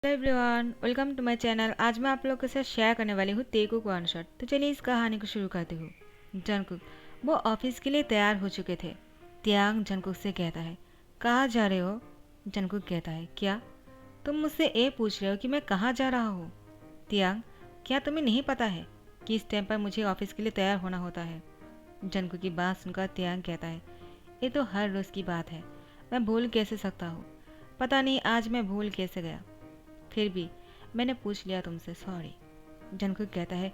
Hello everyone, welcome to my channel. आज मैं आप लोगों के साथ शेयर करने वाली हूँ तेगुक वन शॉट। तो चलिए इस कहानी को शुरू करती हूँ। जंगकुक वो ऑफिस के लिए तैयार हो चुके थे। तियांग जंगकुक से कहता है, कहाँ जा रहे हो? जंगकुक कहता है, क्या तुम मुझसे ये पूछ रहे हो कि मैं कहाँ जा रहा हूँ? तियांग, क्या तुम्हें नहीं पता है कि इस टाइम पर मुझे ऑफिस के लिए तैयार होना होता है? जंगकुक की बात सुनकर तियांग कहता है, ये तो हर रोज़ की बात है, मैं भूल कैसे सकता हूँ? पता नहीं आज मैं भूल कैसे गया। फिर भी मैंने पूछ लिया तुमसे, सॉरी। जंगकुक कहता है,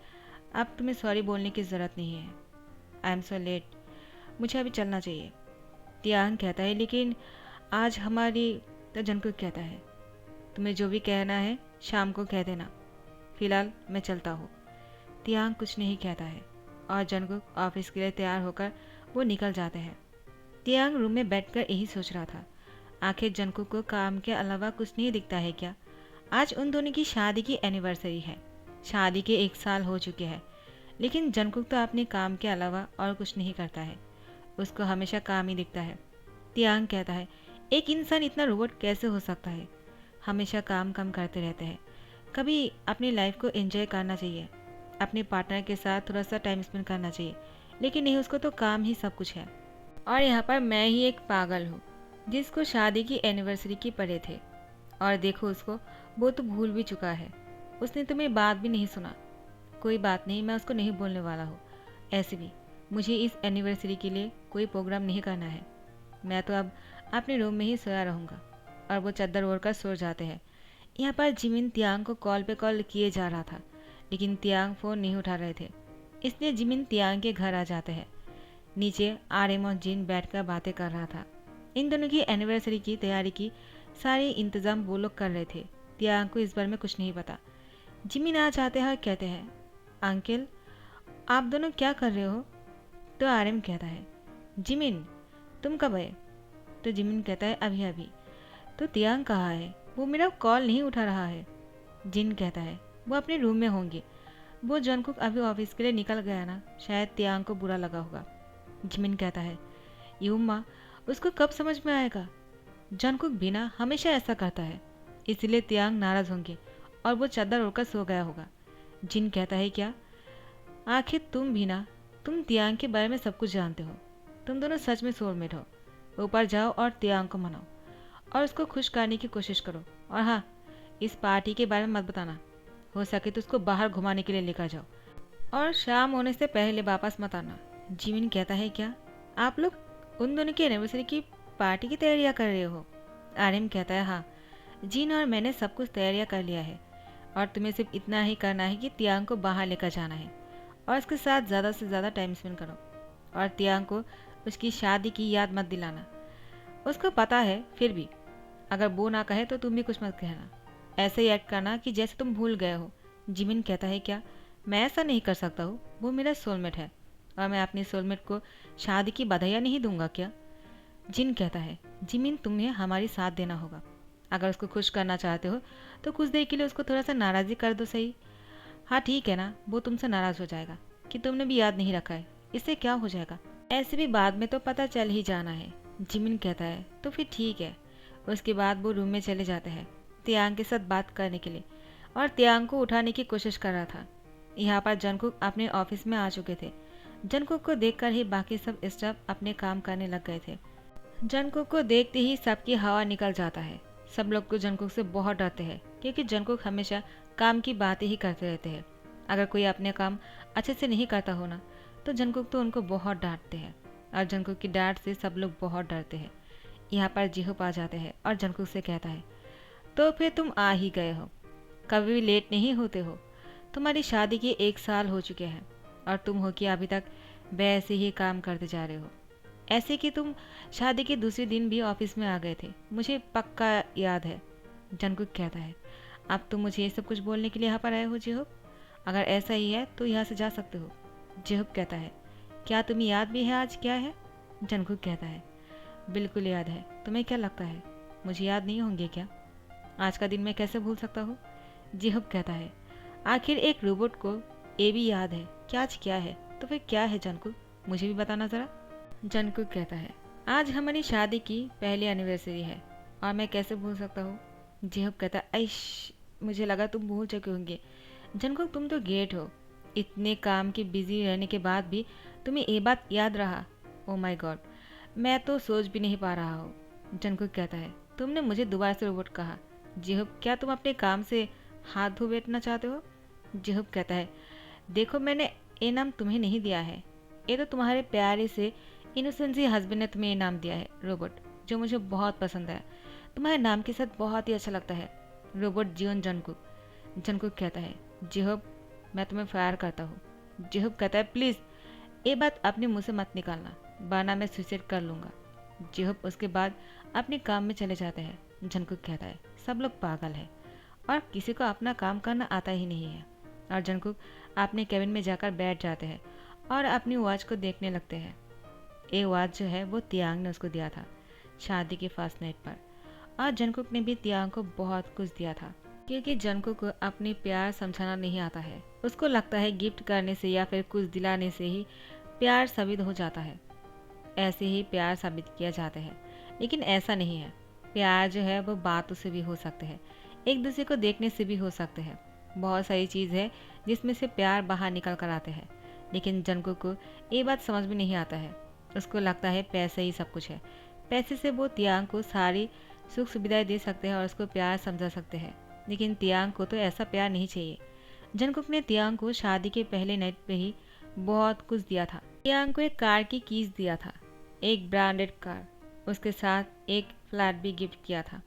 अब तुम्हें सॉरी बोलने की ज़रूरत नहीं है। आई एम सो लेट, मुझे अभी चलना चाहिए। तियांग कहता है, लेकिन आज हमारी। तो जंगकुक कहता है, तुम्हें जो भी कहना है शाम को कह देना, फिलहाल मैं चलता हूँ। तियांग कुछ नहीं कहता है और जंगकुक ऑफिस के लिए तैयार होकर वो निकल जाते हैं। तियांग रूम में बैठकर यही सोच रहा था, आखिर जंगकुक को काम के अलावा कुछ नहीं दिखता है क्या? आज उन दोनों की शादी की एनिवर्सरी है। शादी के 1 साल हो चुके हैं, लेकिन जंगकुक तो अपने काम के अलावा और कुछ नहीं करता है। उसको हमेशा काम ही दिखता है। तियांग कहता है, एक इंसान इतना रोबोट कैसे हो सकता है? हमेशा काम काम करते रहते हैं। कभी अपनी लाइफ को एंजॉय करना चाहिए, अपने पार्टनर के साथ थोड़ा सा टाइम स्पेंड करना चाहिए, लेकिन नहीं, उसको तो काम ही सब कुछ है। और यहाँ पर मैं ही एक पागल हूँ जिसको शादी की एनिवर्सरी की पड़े थे, और देखो उसको, वो तो भूल भी चुका है। उसने तो मेरी बात भी नहीं सुना। कोई बात नहीं, मैं उसको नहीं बोलने वाला हूँ। ऐसे भी मुझे इस एनिवर्सरी के लिए कोई प्रोग्राम नहीं करना है। मैं तो अब अपने रूम में ही सोया रहूँगा। और वो चादर ओढ़ कर सो जाते हैं। यहाँ पर जिमिन तियांग को कॉल पे कॉल किए जा रहा था, लेकिन तियांग फ़ोन नहीं उठा रहे थे। इसलिए जिमिन तियांग के घर आ जाते हैं। नीचे आर्यम और जिन बैठकर बातें कर रहा था। इन दोनों की एनिवर्सरी की तैयारी की सारे इंतजाम वो लोग कर रहे थे। तियांग को इस बारे में कुछ नहीं पता। जिमिन आ जाते हैं और कहते हैं, अंकल आप दोनों क्या कर रहे हो? तो आर्यम कहता है, जिमिन तुम कब आए? तो जिमिन कहता है, अभी अभी। तो तियांग कहाँ है? वो मेरा कॉल नहीं उठा रहा है। जिन कहता है, वो अपने रूम में होंगे। वो जंगकुक अभी ऑफिस के लिए निकल गया ना, शायद तियांग को बुरा लगा होगा। जिमिन कहता है, यूमा उसको कब समझ में आएगा? जंगकुक भी ना हमेशा ऐसा करता है, इसलिए तियांग नाराज होंगे और वो चादर ओढ़कर सो गया होगा। जिन कहता है, क्या आखिर तुम भी ना, तुम तियांग के बारे में सब कुछ जानते हो। तुम दोनों सच में सोलमेट हो। ऊपर जाओ और तियांग को मनाओ और उसको खुश करने की कोशिश करो। और हाँ, इस पार्टी के बारे में मत बताना। हो सके तो उसको बाहर घुमाने के लिए लेकर जाओ और शाम होने से पहले वापस मत आना। जिमिन कहता है, क्या आप लोग उन दोनों की एनिवर्सरी की पार्टी की तैयारियां कर रहे हो? आर्यन कहता है, हाँ, जीन और मैंने सब कुछ तैयारियां कर लिया है और तुम्हें सिर्फ इतना ही करना है कि तियांग को बाहर लेकर जाना है और उसके साथ ज़्यादा से ज़्यादा टाइम स्पेंड करो। और तियांग को उसकी शादी की याद मत दिलाना। उसको पता है, फिर भी अगर वो ना कहे तो तुम भी कुछ मत कहना। ऐसे ही एक्ट करना कि जैसे तुम भूल गए हो। जिमिन कहता है, क्या मैं ऐसा नहीं कर सकता हूँ? वो मेरा सोलमेट है और मैं अपनी सोलमेट को शादी की बधाइयाँ नहीं दूंगा क्या? जिन कहता है, जिमिन तुम्हें हमारी साथ देना होगा। अगर उसको खुश करना चाहते हो तो कुछ देर के लिए उसको थोड़ा सा नाराज़ी कर दो सही। हाँ ठीक है ना, वो तुमसे नाराज़ हो जाएगा कि तुमने भी याद नहीं रखा है, इससे क्या हो जाएगा? ऐसे भी बाद में तो पता चल ही जाना है। जिमिन कहता है, तो फिर ठीक है। उसके बाद वो रूम में चले जाते हैं तियांग के साथ बात करने के लिए, और तियांग को उठाने की कोशिश कर रहा था। यहाँ पर जंगकुक अपने ऑफिस में आ चुके थे। जंगकुक को देखकर ही बाकी सब स्टाफ अपने काम करने लग गए थे। जंगकुक को देखते ही सबकी हवा निकल जाता है। सब लोग को जंगकुक से बहुत डरते हैं, क्योंकि जंगकुक हमेशा काम की बातें ही करते रहते हैं। अगर कोई अपने काम अच्छे से नहीं करता हो ना, तो जंगकुक तो उनको बहुत डांटते हैं, और जंगकुक की डांट से सब लोग बहुत डरते हैं। यहाँ पर जिहुप आ जाते हैं और जंगकुक से कहता है, तो फिर तुम आ ही गए हो, कभी भी लेट नहीं होते हो। तुम्हारी शादी के 1 साल हो चुके हैं और तुम हो कि अभी तक वैसे ही काम करते जा रहे हो, ऐसे कि तुम शादी के दूसरे दिन भी ऑफिस में आ गए थे, मुझे पक्का याद है। जंगकुक कहता है, अब तुम मुझे ये सब कुछ बोलने के लिए यहाँ पर आए हो जिहुप? अगर ऐसा ही है तो यहाँ से जा सकते हो। जिहुप कहता है, क्या तुम्हें याद भी है आज क्या है? जंगकुक कहता है, बिल्कुल याद है। तुम्हें क्या लगता है मुझे याद नहीं होंगे क्या? आज का दिन मैं कैसे भूल सकता हूँ? जिहुप कहता है, आखिर एक रोबोट को ये भी याद है कि आज क्या है, तो फिर क्या है जंगकुक, मुझे भी बताना ज़रा। जंगकुक कहता है, आज हमारी शादी की पहली एनिवर्सरी है और मैं कैसे भूल सकता हूँ? जिहुप कहता है, ऐश मुझे लगा तुम भूल चुके होंगे। जंगकुक तुम तो ग्रेट हो, इतने काम के बिजी रहने के बाद भी तुम्हें ये बात याद रहा। ओ माय गॉड, मैं तो सोच भी नहीं पा रहा हूँ। जंगकुक कहता है, तुमने मुझे दोबारा से रोबोट कहा। जिहुब, क्या तुम अपने काम से हाथ धो बैठना चाहते हो? जिहुब कहता है, देखो मैंने ये नाम तुम्हें नहीं दिया है, ये तो तुम्हारे प्यारे से इनोसेंसी हस्बैंड ने तुम्हें ये नाम दिया है रोबोट, जो मुझे बहुत पसंद है। तुम्हारे नाम के साथ बहुत ही अच्छा लगता है, रोबोट जियोन जंगकुक। जंगकुक कहता है, जिहुब मैं तुम्हें फायर करता हूँ। जिहुब कहता है, प्लीज़ ये बात अपने मुंह से मत निकालना, वरना मैं सुसाइड कर लूँगा। जिहुब उसके बाद अपने काम में चले जाते हैं। जंगकुक कहता है, सब लोग पागल है और किसी को अपना काम करना आता ही नहीं है। और जंगकुक अपने केबिन में जाकर बैठ जाते हैं और अपनी वॉच को देखने लगते हैं। ये वॉच जो है वो तियांग ने उसको दिया था शादी के फर्स्ट नाइट पर, और जंगकुक ने भी तियांग को बहुत कुछ दिया था, क्योंकि जंगकुक को अपने प्यार समझाना नहीं आता है। उसको लगता है गिफ्ट करने से या फिर कुछ दिलाने से ही प्यार साबित हो जाता है, ऐसे ही प्यार साबित किया जाता है। लेकिन ऐसा नहीं है, प्यार जो है वो बातों से भी हो सकते हैं, एक दूसरे को देखने से भी हो सकते हैं। बहुत सारी चीज़ है जिसमें से प्यार बाहर निकल कर आते हैं। लेकिन जंगकुक को ये बात समझ में नहीं आता है। उसको लगता है पैसे ही सब कुछ है, पैसे से वो तियांग को सारी सुख सुविधाएं दे सकते हैं और उसको प्यार समझा सकते हैं। लेकिन तियांग को तो ऐसा प्यार नहीं चाहिए। जंगकुक ने तियांग को शादी के पहले नाइट पे ही बहुत कुछ दिया था। तियांग को एक कार की कीज दिया था, एक ब्रांडेड कार, उसके साथ एक फ्लैट भी गिफ्ट किया था,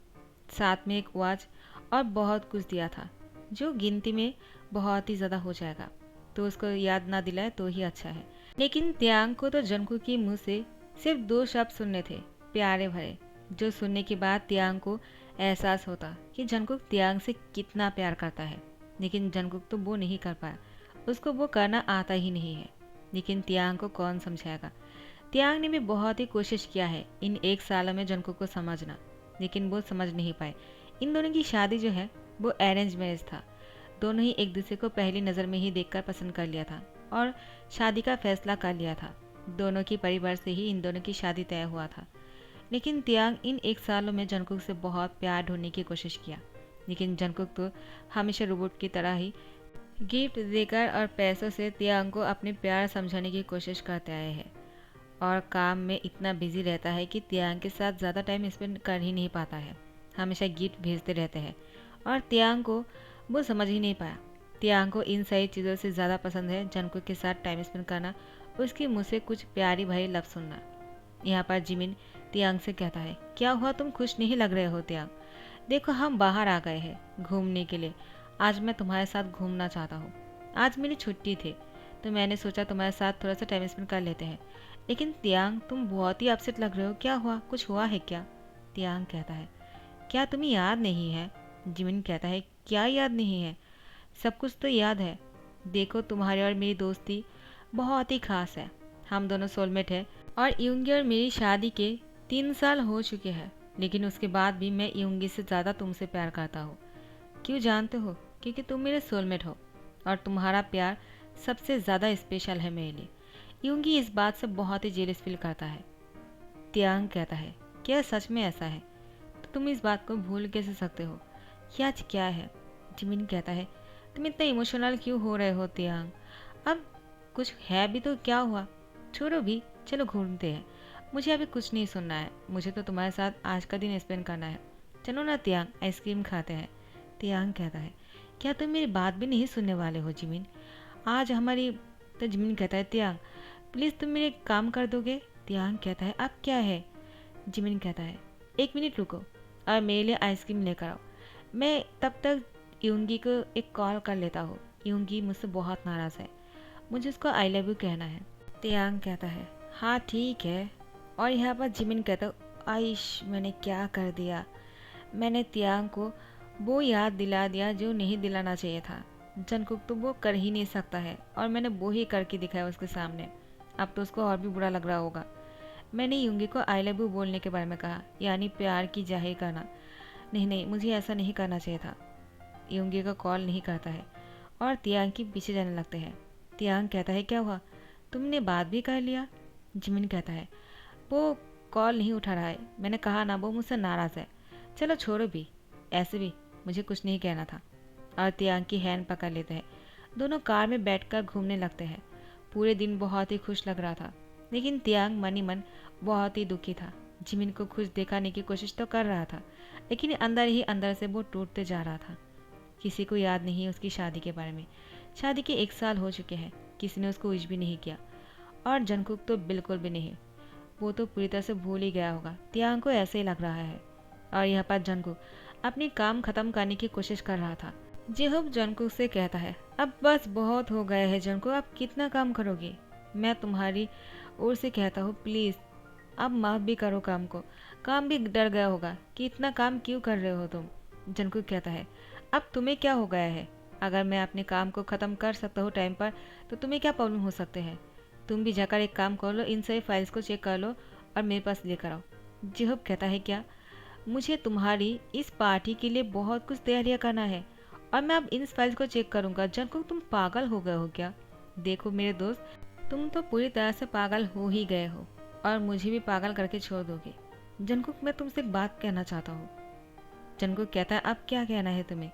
साथ में एक वॉच और बहुत कुछ दिया था, जो गिनती में बहुत ही ज़्यादा हो जाएगा, तो उसको याद ना दिलाए तो ही अच्छा है। लेकिन तियांग को तो जंगकुक के मुंह से सिर्फ 2 शब्द सुनने थे, प्यारे भरे, जो सुनने के बाद तियांग को एहसास होता कि जंगकुक तियांग से कितना प्यार करता है। लेकिन जंगकुक तो वो नहीं कर पाया, उसको वो करना आता ही नहीं है। लेकिन तियांग को कौन समझाएगा? तियांग ने भी बहुत ही कोशिश किया है इन 1 साल में जंगकुक को समझना, लेकिन वो समझ नहीं पाए। इन दोनों की शादी जो है वो अरेंज मैरिज था। दोनों ही एक दूसरे को पहली नज़र में ही देखकर पसंद कर लिया था और शादी का फैसला कर लिया था। दोनों की परिवार से ही इन दोनों की शादी तय हुआ था। लेकिन तियांग इन 1 सालों में जंगकुक से बहुत प्यार ढूंढने की कोशिश किया। लेकिन जंगकुक तो हमेशा रोबोट की तरह ही गिफ्ट देकर और पैसों से तियांग को अपने प्यार समझाने की कोशिश करते आए हैं, और काम में इतना बिजी रहता है कि तियांग के साथ ज़्यादा टाइम स्पेंड कर ही नहीं पाता है। हमेशा गिफ्ट भेजते रहते हैं और तियांग को वो समझ ही नहीं पाया। तियांग को इन सारी चीज़ों से ज़्यादा पसंद है जंगकुक के साथ टाइम स्पेंड करना, उसके मुँह से कुछ प्यारी भरी लफ्ज़ सुनना। यहाँ पर जिमिन तियांग से कहता है, क्या हुआ, तुम खुश नहीं लग रहे हो तियांग? देखो हम बाहर आ गए हैं घूमने के लिए, आज मैं तुम्हारे साथ घूमना चाहता हूँ। आज मेरी छुट्टी थी तो मैंने सोचा तुम्हारे साथ थोड़ा सा टाइम स्पेंड कर लेते हैं। लेकिन तियांग तुम बहुत ही अपसेट लग रहे हो, क्या हुआ, कुछ हुआ है क्या? तियांग कहता है, क्या तुम्हें याद नहीं है? जिमिन कहता है, क्या याद नहीं है? सब कुछ तो याद है। देखो तुम्हारी और मेरी दोस्ती बहुत ही खास है, हम दोनों सोलमेट हैं और यूंगी और मेरी शादी के 3 साल हो चुके हैं, लेकिन उसके बाद भी मैं यूंगी से ज़्यादा तुमसे प्यार करता हूँ। क्यों जानते हो? क्योंकि तुम मेरे सोलमेट हो और तुम्हारा प्यार सबसे ज़्यादा स्पेशल है मेरे लिए। यूंगी इस बात से बहुत ही जेलस फील करता है। तियांग कहता है, क्या सच में ऐसा है? तो तुम इस बात को भूल कैसे सकते हो? ये आज क्या है? जिमिन कहता है, तुम इतना इमोशनल क्यों हो रहे हो तियांग? अब कुछ है भी तो क्या हुआ? छोड़ो भी, चलो घूमते हैं। मुझे अभी कुछ नहीं सुनना है, मुझे तो तुम्हारे साथ आज का दिन स्पेंड करना है। चलो ना तियांग, आइसक्रीम खाते हैं। तियांग कहता है, क्या तुम मेरी बात भी नहीं सुनने वाले हो जिमिन? आज हमारी तो जिमिन कहता है, तियांग प्लीज़ तुम मेरे काम कर दोगे? तियांग कहता है, अब क्या है? जिमिन कहता है, 1 मिनट रुको और मेरे लिए आइसक्रीम लेकर आओ, मैं तब तक यूंगी को एक कॉल कर लेता हूँ। यूंगी मुझसे बहुत नाराज़ है, मुझे उसको आई लव यू कहना है। तियांग कहता है, हाँ ठीक है। और यहाँ पर जिमिन कहता है, आइश मैंने क्या कर दिया? मैंने तियांग को वो याद दिला दिया जो नहीं दिलाना चाहिए था। जंगकुक तो वो कर ही नहीं सकता है और मैंने वो ही करके दिखाया उसके सामने। अब तो उसको और भी बुरा लग रहा होगा। मैंने यूंगी को आई लव यू बोलने के बारे में कहा, यानी प्यार की जाहिर करना। नहीं नहीं, मुझे ऐसा नहीं करना चाहिए था। यूंगी का कॉल नहीं करता है और तियांग के पीछे जाने लगते हैं। तियांग कहता है, क्या हुआ, तुमने बात भी कर लिया? जिमिन कहता है, वो कॉल नहीं उठा रहा है, मैंने कहा ना वो मुझसे नाराज़ है। चलो छोड़ो भी, ऐसे भी मुझे कुछ नहीं कहना था। और तियांग की हैंड पकड़ लेते हैं। दोनों कार में बैठकर घूमने लगते हैं। पूरे दिन बहुत ही खुश लग रहा था, लेकिन तियांग मन ही मन बहुत ही दुखी था। जिमिन को खुश दिखाने की कोशिश तो कर रहा था, लेकिन अंदर ही अंदर से वो टूटते जा रहा था। किसी को याद नहीं उसकी शादी के बारे में। शादी के 1 साल हो चुके हैं, किसी ने उसको विश भी नहीं किया, और जंगकुक तो बिल्कुल भी नहीं। वो तो पूरी तरह से भूल ही गया होगा। तियांग को ऐसे ही लग रहा है। और यहाँ पर जंगकुक अपनी काम खत्म करने की कोशिश कर रहा था। जेहोब जंगकुक से कहता है, अब बस बहुत हो गया है जंगकुक, आप कितना काम करोगे? मैं तुम्हारी ओर से कहता हूँ, प्लीज़ अब माफ़ भी करो काम को। काम भी डर गया होगा कि इतना काम क्यों कर रहे हो तुम। जंगकुक कहता है, अब तुम्हें क्या हो गया है? अगर मैं अपने काम को ख़त्म कर सकता हूँ टाइम पर, तो तुम्हें क्या प्रॉब्लम हो सकते हैं? तुम भी जाकर एक काम कर लो, इन सभी फाइल्स को चेक कर लो और मेरे पास लेकर आओ। जेहोब कहता है, क्या? मुझे तुम्हारी इस पार्टी के लिए बहुत कुछ तैयारियां करना है और मैं अब इन फाइल्स को चेक करूंगा। जंगकुक तुम पागल हो गए हो क्या? देखो मेरे दोस्त, तुम तो पूरी तरह से पागल हो ही गए हो और मुझे भी पागल करके छोड़ दोगे। जंगकुक, मैं तुमसे एक बात कहना चाहता हूँ। जंगकुक कहता है, अब क्या कहना है तुम्हें?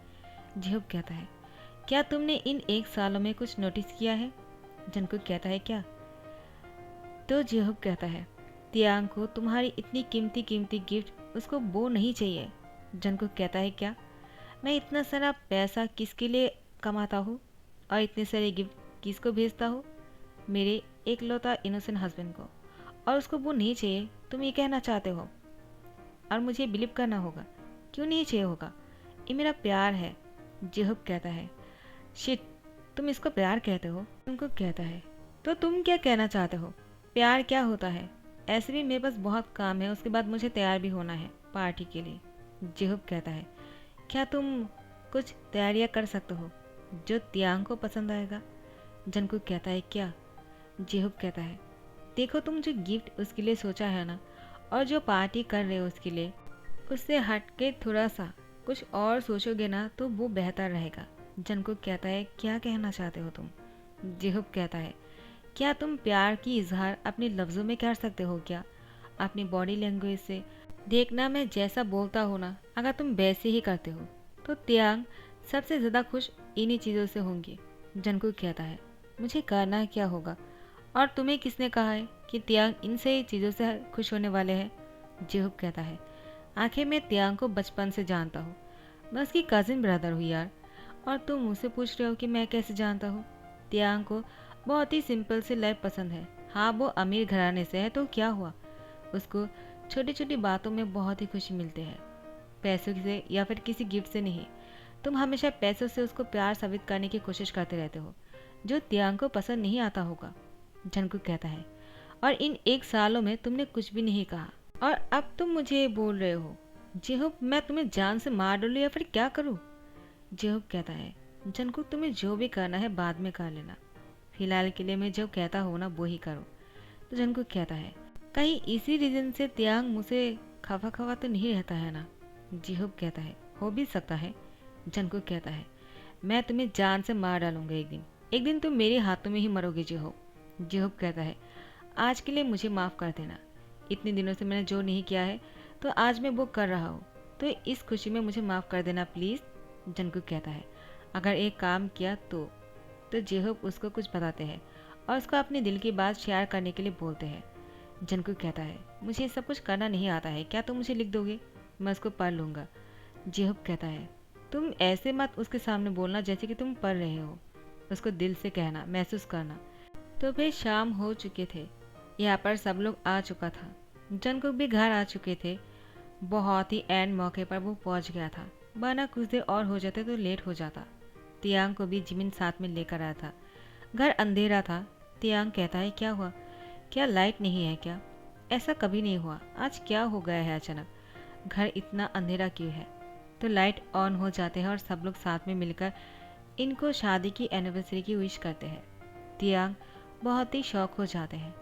जेहोब कहता है, क्या तुमने इन 1 सालों में कुछ नोटिस किया है? जंगकुक कहता है, क्या? तो जेहोब कहता है, तियांग को तुम्हारी इतनी कीमती कीमती गिफ्ट उसको वो नहीं चाहिए। जंगकुक कहता है, क्या? मैं इतना सारा पैसा किसके लिए कमाता हूँ और इतने सारे गिफ्ट किसको भेजता हूँ? मेरे एकलौता इनोसेंट हस्बैंड को, और उसको वो नहीं चाहिए, तुम ये कहना चाहते हो? और मुझे बिलीव करना होगा। क्यों नहीं चाहिए होगा? ये मेरा प्यार है। जेहोब कहता है, शिट, तुम इसको प्यार कहते हो? उनको कहता है, तो तुम क्या कहना चाहते हो? प्यार क्या होता है? ऐसे भी मेरे पास बहुत काम है, उसके बाद मुझे तैयार भी होना है पार्टी के लिए। जेहोब कहता है, क्या तुम कुछ तैयारियां कर सकते हो जो तियांग को पसंद आएगा? जंगकुक कहता है, क्या? जेहोब कहता है, देखो तुम जो गिफ्ट उसके लिए सोचा है ना, और जो पार्टी कर रहे हो उसके लिए, उससे हट के थोड़ा सा कुछ और सोचोगे ना तो वो बेहतर रहेगा। जंगकुक कहता है, क्या कहना चाहते हो तुम? जेहोब कहता है, क्या तुम प्यार की इजहार अपने लफ्ज़ों में कर सकते हो क्या? अपनी बॉडी लैंग्वेज से देखना, मैं जैसा बोलता हूँ ना, अगर तुम वैसे ही करते हो तो तियांग सबसे ज़्यादा खुश इन्हीं चीज़ों से होंगे। जंगकुक कहता है, मुझे करना क्या होगा? और तुम्हें किसने कहा है कि तियांग इन सही चीज़ों से खुश होने वाले हैं? जेहुब कहता है, आखिर मैं तियांग को बचपन से जानता हूँ, मैं उसकी कज़िन ब्रदर हूँ यार, और तुम मुझसे पूछ रहे हो कि मैं कैसे जानता हूँ? तियांग को बहुत ही सिंपल सी लाइफ पसंद है। हाँ, वो अमीर घराने से है तो क्या हुआ? उसको छोटी छोटी बातों में बहुत ही खुशी मिलती है, पैसों से या फिर किसी गिफ्ट से नहीं। तुम हमेशा पैसों से उसको प्यार साबित करने की कोशिश करते रहते हो, जो तियांग को पसंद नहीं आता होगा। जंगकुक कहता है, और इन 1 सालों में तुमने कुछ भी नहीं कहा, और अब तुम मुझे ये बोल रहे हो? जेहुब, मैं तुम्हें जान से मार डालूं या फिर क्या करूं? जेहुब कहता है, जंगकुक तुम्हें जो भी करना है बाद में कर लेना, फिलहाल के लिए मैं जो कहता हूँ ना वो ही करो। तो जंगकुक कहता है, कहीं इसी रीजन से तियांग मुझसे खफा खफा तो नहीं रहता है ना? जेहुब कहता है, हो भी सकता है। जंगकुक कहता है, मैं तुम्हें जान से मार डालूंगा एक दिन तुम मेरे हाथों में ही मरोगे जेहुब। जेहुब कहता है, आज के लिए मुझे माफ़ कर देना, इतने दिनों से मैंने जो नहीं किया है तो आज मैं वो कर रहा हूँ, तो इस खुशी में मुझे माफ़ कर देना प्लीज़। जंगकुक कहता है, अगर एक काम किया तो जेहुब उसको कुछ बताते हैं और उसको अपने दिल की बात शेयर करने के लिए बोलते हैं। जंगकुक कहता है, मुझे ये सब कुछ करना नहीं आता है, क्या तुम मुझे लिख दोगे? मैं उसको पढ़ लूँगा। जेहुब कहता है, तुम ऐसे मत उसके सामने बोलना जैसे कि तुम पढ़ रहे हो, उसको दिल से कहना, महसूस करना। तो फिर शाम हो चुके थे, यहाँ पर सब लोग आ चुका था, जंगकुक भी घर आ चुके थे। बहुत ही एंड मौके पर वो पहुँच गया था, वरना कुछ देर और हो जाते तो लेट हो जाता। तियांग को भी जिमिन साथ में लेकर आया था। घर अंधेरा था। तियांग कहता है, क्या हुआ? क्या लाइट नहीं है क्या? ऐसा कभी नहीं हुआ, आज क्या हो गया है अचानक? घर इतना अंधेरा क्यों है? तो लाइट ऑन हो जाते हैं और सब लोग साथ में मिलकर इनको शादी की एनिवर्सरी की विश करते हैं। तियांग बहुत ही शौक हो जाते हैं,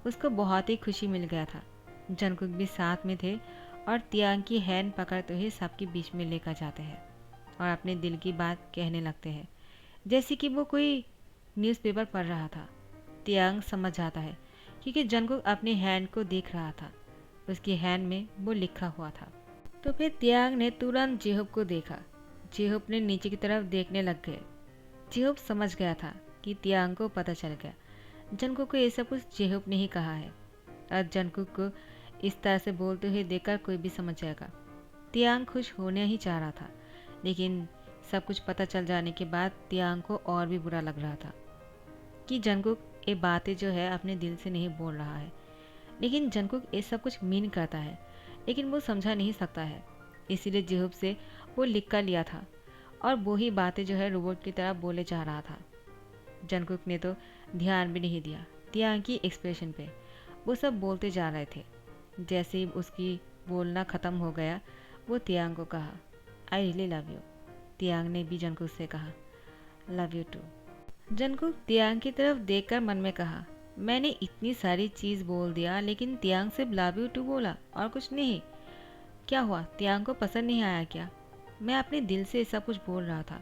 उसको बहुत ही खुशी मिल गया था। जंगकुक भी साथ में थे और तियांग की हैंड पकड़ते हुए सबके बीच में लेकर जाते हैं और अपने दिल की बात कहने लगते हैं, जैसे कि वो कोई न्यूज़पेपर पढ़ रहा था। तियांग समझ जाता है क्योंकि जंगकुक अपने हैंड को देख रहा था, उसकी हैंड में वो लिखा हुआ था। तो फिर तियांग ने तुरंत जेहुब को देखा। जेहोप ने नीचे की तरफ देखने लग गए। जेहोप समझ गया था कि तियांग को पता चल गया। जंगकुक को ये सब कुछ जेहोप ने ही कहा है और जंगकुक को इस तरह से बोलते हुए देखकर कोई भी समझ जाएगा। तियांग खुश होने ही चाह रहा था, लेकिन सब कुछ पता चल जाने के बाद तियांग को और भी बुरा लग रहा था कि जंगकुक ये बातें जो है अपने दिल से नहीं बोल रहा है। लेकिन जंगकुक ये सब कुछ मीन करता है, लेकिन वो समझा नहीं सकता है। इसीलिए जेहोप से वो लिख कर लिया था और वो ही बातें जो है रोबोट की तरह बोले जा रहा था। जंगकुक ने तो ध्यान भी नहीं दिया तियांग की एक्सप्रेशन पे। वो सब बोलते जा रहे थे। जैसे ही उसकी बोलना ख़त्म हो गया, वो तियांग को कहा, आई रियली लव यू। तियांग ने भी जंगकुक से कहा, लव यू टू। जंगकुक तियांग की तरफ देखकर मन में कहा, मैंने इतनी सारी चीज़ बोल दिया, लेकिन तियांग सिर्फ लव यू टू बोला और कुछ नहीं। क्या हुआ, तियांग को पसंद नहीं आया क्या? मैं अपने दिल से सब कुछ बोल रहा था।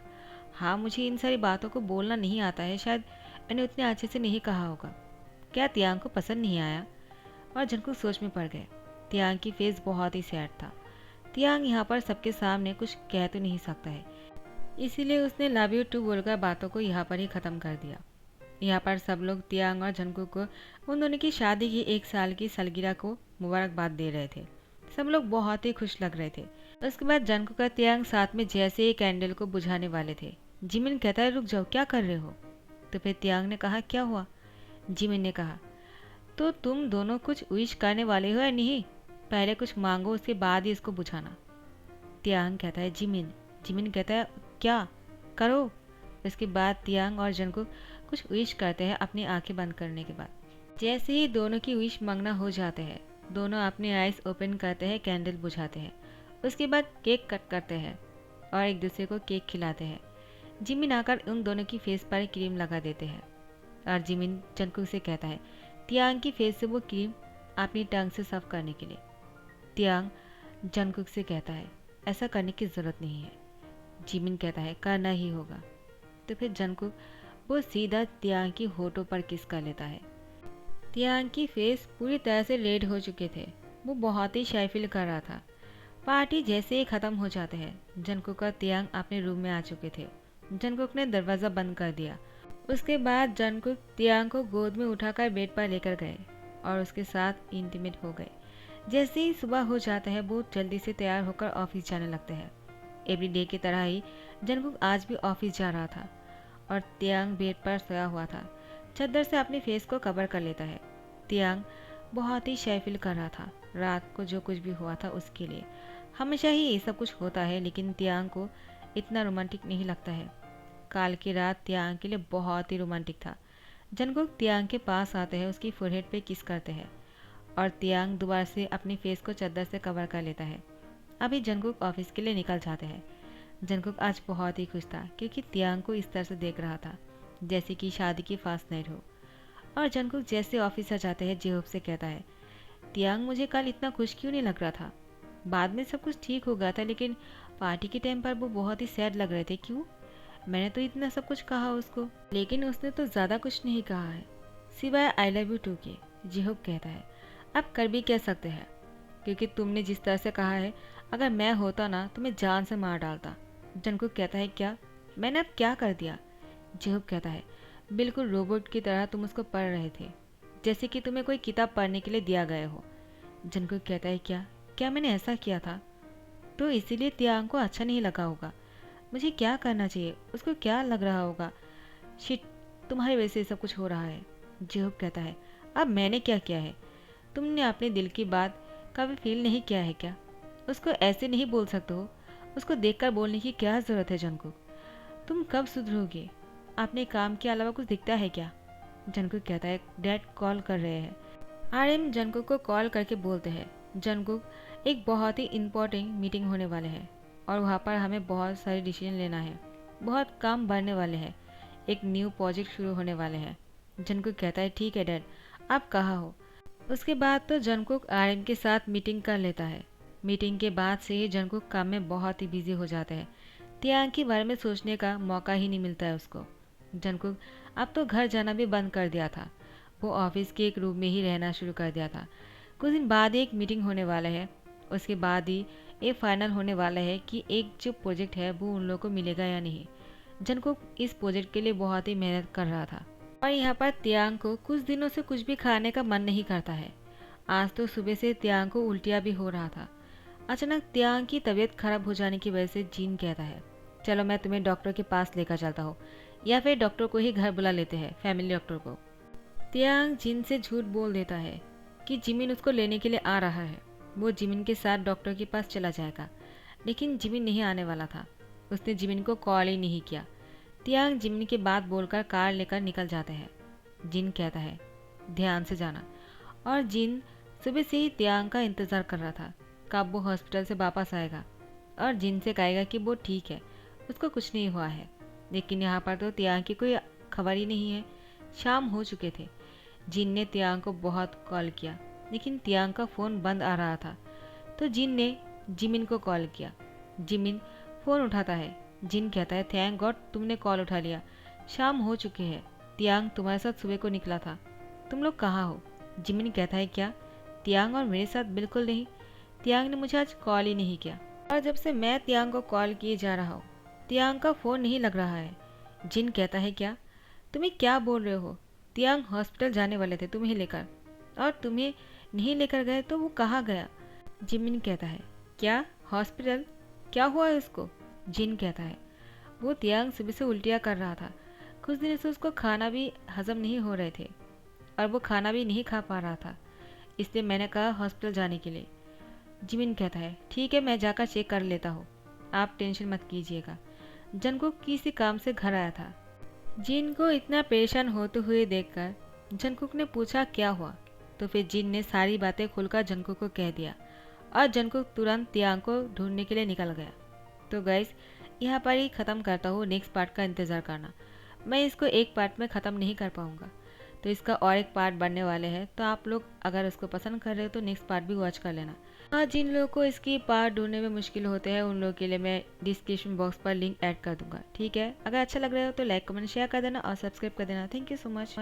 हाँ, मुझे इन सारी बातों को बोलना नहीं आता है, शायद मैंने उतने अच्छे से नहीं कहा होगा। क्या तियांग को पसंद नहीं आया? और जंगकुक सोच में पड़ गए। तियांग की फेस बहुत ही सैड था। तियांग यहाँ पर सबके सामने कुछ कह तो नहीं सकता है, इसीलिए उसने लव यू टू बोलकर बातों को यहाँ पर ही ख़त्म कर दिया। यहाँ पर सब लोग तियांग और जंगकुक को उन दोनों की शादी की 1 साल की सालगिरह को मुबारकबाद दे रहे थे। सब लोग बहुत ही खुश लग रहे थे। उसके बाद जंगकुक और तियांग साथ में जैसे ही कैंडल को बुझाने वाले थे, जिमिन कहता है, रुक जाओ, क्या कर रहे हो? तो फिर तियांग ने कहा, क्या हुआ? जिमिन ने कहा, तो तुम दोनों कुछ विश करने वाले हो या नहीं? पहले कुछ मांगो, उसके बाद ही इसको बुझाना। तियांग कहता है, जिमिन। जिमिन कहता है, क्या करो? इसके बाद तियांग और जंगकुक कुछ विश करते हैं अपनी आंखें बंद करने के बाद। जैसे ही दोनों की विश मांगना हो जाते हैं, दोनों अपनी आइज ओपन करते हैं, कैंडल बुझाते हैं। उसके बाद केक कट करते हैं और एक दूसरे को केक खिलाते हैं। जिमिन आकर उन दोनों की फेस पर क्रीम लगा देते हैं और जिमिन जंगकुक से कहता है तियांग की फेस से वो क्रीम अपनी टंग से साफ करने के लिए। तियांग जंगकुक से कहता है, ऐसा करने की ज़रूरत नहीं है। जिमिन कहता है, करना ही होगा। तो फिर जंगकुक वो सीधा तियांग की होठों पर किस कर लेता है। तियांग की फेस पूरी तरह से रेड हो चुके थे। वो बहुत ही शाय फील कर रहा था। पार्टी जैसे ही ख़त्म हो जाते हैं, जंगकुक और तियांग अपने रूम में आ चुके थे। जंगकुक ने दरवाज़ा बंद कर दिया। उसके बाद जंगकुक तियांग को गोद में उठाकर बेड पर लेकर गए और उसके साथ इंटीमेट हो गए। जैसे ही सुबह हो जाता है, वो जल्दी से तैयार होकर ऑफिस जाने लगते हैं। एवरीडे की तरह ही जंगकुक आज भी ऑफिस जा रहा था और तियांग बेड पर सोया हुआ था। चादर से अपने फेस को कवर कर लेता है। तियांग बहुत ही शाय फील कर रहा था। रात को जो कुछ भी हुआ था उसके लिए हमेशा ही ये सब कुछ होता है, लेकिन तियांग को इतना रोमांटिक नहीं लगता है। काल की रात तियांग के लिए बहुत ही रोमांटिक था। जंगकुक तियांग के पास आते हैं, उसकी फोरहेड पे किस करते हैं और तियांग दोबारा से अपनी फेस को चादर से कवर कर लेता है। अभी जंगकुक ऑफिस के लिए निकल जाते हैं। जंगकुक आज बहुत ही खुश था क्योंकि तियांग को इस तरह से देख रहा था जैसे कि शादी की फास्ट नाइट हो। और जंगकुक जैसे ऑफिस आ जाते हैं, जेहोप से कहता है, तियांग मुझे कल इतना खुश क्यों नहीं लग रहा था? बाद में सब कुछ ठीक हो गया था, लेकिन पार्टी के टाइम पर वो बहुत ही सैड लग रहे थे। क्यों? मैंने तो इतना सब कुछ कहा उसको, लेकिन उसने तो ज़्यादा कुछ नहीं कहा है सिवाय आई लव यू टू के। जेहोप कहता है, अब कर भी कह सकते हैं, क्योंकि तुमने जिस तरह से कहा है, अगर मैं होता ना तो मैं जान से मार डालता। जंगकुक कहता है, क्या? मैंने अब क्या कर दिया? जेहोप कहता है, बिल्कुल रोबोट की तरह तुम उसको पढ़ रहे थे, जैसे कि तुम्हें कोई किताब पढ़ने के लिए दिया गया हो। जंगकुक कहता है, क्या क्या मैंने ऐसा किया था? तो इसीलिए तियांग को अच्छा नहीं लगा होगा। मुझे क्या करना चाहिए? उसको क्या लग रहा होगा? शिट, तुम्हारी वजह से सब कुछ हो रहा है। जेहोप कहता है, अब मैंने क्या किया है? तुमने अपने दिल की बात कभी फील नहीं किया है क्या? उसको ऐसे नहीं बोल सकते हो। उसको देखकर बोलने की क्या ज़रूरत है जंगकुक? तुम कब सुधरोगे? अपने काम के अलावा कुछ दिखता है क्या? जंगकुक कहता है, डैड कॉल कर रहे हैं। आरएम जंगकुक को कॉल करके बोलते हैं, जंगकुक, एक बहुत ही इम्पोर्टेंट मीटिंग होने वाले हैं और वहाँ पर हमें बहुत सारे डिसीजन लेना है। बहुत काम बढ़ने वाले हैं। एक न्यू प्रोजेक्ट शुरू होने वाले हैं। जंगकुक कहता है, ठीक है डैड, आप कहाँ हो? उसके बाद तो जंगकुक आरएम के साथ मीटिंग कर लेता है। मीटिंग के बाद से ही जंगकुक काम में बहुत ही बिजी हो जाते हैं। तियांग के बारे में सोचने का मौका ही नहीं मिलता है उसको। जंगकुक अब तो घर जाना भी बंद कर दिया था। वो ऑफिस के एक रूम में ही रहना शुरू कर दिया था। कुछ दिन बाद एक मीटिंग होने वाला है, उसके बाद ही ये फाइनल होने वाला है कि एक जो प्रोजेक्ट है वो उन लोगों को मिलेगा या नहीं। जंगकुक इस प्रोजेक्ट के लिए बहुत ही मेहनत कर रहा था और यहाँ पर तियांग को कुछ दिनों से कुछ भी खाने का मन नहीं करता है। आज तो सुबह से तियांग को उल्टियाँ भी हो रहा था। अचानक तियांग की तबीयत खराब हो जाने की वजह से जिन कहता है, चलो मैं तुम्हें डॉक्टर के पास लेकर चलता हूँ, या फिर डॉक्टर को ही घर बुला लेते हैं, फैमिली डॉक्टर को। तियांग जिन से झूठ बोल देता है कि जिमिन उसको लेने के लिए आ रहा है। वो जिमिन के साथ डॉक्टर के पास चला जाएगा, लेकिन जिमिन नहीं आने वाला था। उसने जिमिन को कॉल ही नहीं किया। तियांग जिमिन की बात बोलकर कार लेकर निकल जाते हैं। जिन कहता है, ध्यान से जाना। और जिन सुबह से ही तियांग का इंतज़ार कर रहा था कब वो हॉस्पिटल से वापस आएगा और जिन से कहेगा कि वो ठीक है, उसको कुछ नहीं हुआ है। लेकिन यहाँ पर तो तियांग की कोई खबर ही नहीं है। शाम हो चुके थे। जिन ने तियांग को बहुत कॉल किया, लेकिन तियांग का फ़ोन बंद आ रहा था। तो जिन ने जिमिन को कॉल किया। जिमिन फ़ोन उठाता है। जिन कहता है, थैंक गॉड तुमने कॉल उठा लिया, शाम हो चुकी है। तियांग तुम्हारे साथ सुबह को निकला था, तुम लोग कहाँ हो? जिमिन कहता है, क्या? तियांग और मेरे साथ बिल्कुल नहीं। तियांग ने मुझे आज कॉल ही नहीं किया और जब से मैं तियांग को कॉल किए जा रहा हूँ तियांग का फ़ोन नहीं लग रहा है। जिन कहता है, क्या? तुम्हें क्या बोल रहे हो? तियांग हॉस्पिटल जाने वाले थे तुम्हें लेकर, और तुम्हें नहीं लेकर गए तो वो कहाँ गया? जिमिन कहता है, क्या हॉस्पिटल? क्या हुआ है उसको? जिन कहता है, वो तियांग सुबह से उल्टियाँ कर रहा था। कुछ दिनों से उसको खाना भी हजम नहीं हो रहे थे और वो खाना भी नहीं खा पा रहा था, इसलिए मैंने कहा हॉस्पिटल जाने के लिए। जिमिन कहता है, ठीक है मैं जाकर चेक कर लेता हूँ, आप टेंशन मत कीजिएगा। जंगकुक किसी काम से घर आया था। जिन को इतना परेशान होते हुए देखकर जंगकुक ने पूछा क्या हुआ, तो फिर जिन ने सारी बातें खुलकर जंगकुक को कह दिया और जंगकुक तुरंत तियांग को ढूंढने के लिए निकल गया। तो गाइस यहाँ पर ही ख़त्म करता हूँ, नेक्स्ट पार्ट का इंतज़ार करना। मैं इसको एक पार्ट में ख़त्म नहीं कर पाऊँगा, तो इसका और एक पार्ट बनने वाले हैं। तो आप लोग अगर इसको पसंद कर रहे हो तो नेक्स्ट पार्ट भी वॉच कर लेना। हाँ, जिन लोगों को इसकी पार्ट ढूंढने में मुश्किल होते हैं उन लोगों के लिए मैं डिस्क्रिप्शन बॉक्स पर लिंक ऐड कर दूंगा, ठीक है? अगर अच्छा लग रहा हो तो लाइक कमेंट शेयर कर देना और सब्सक्राइब कर देना। Thank you so much.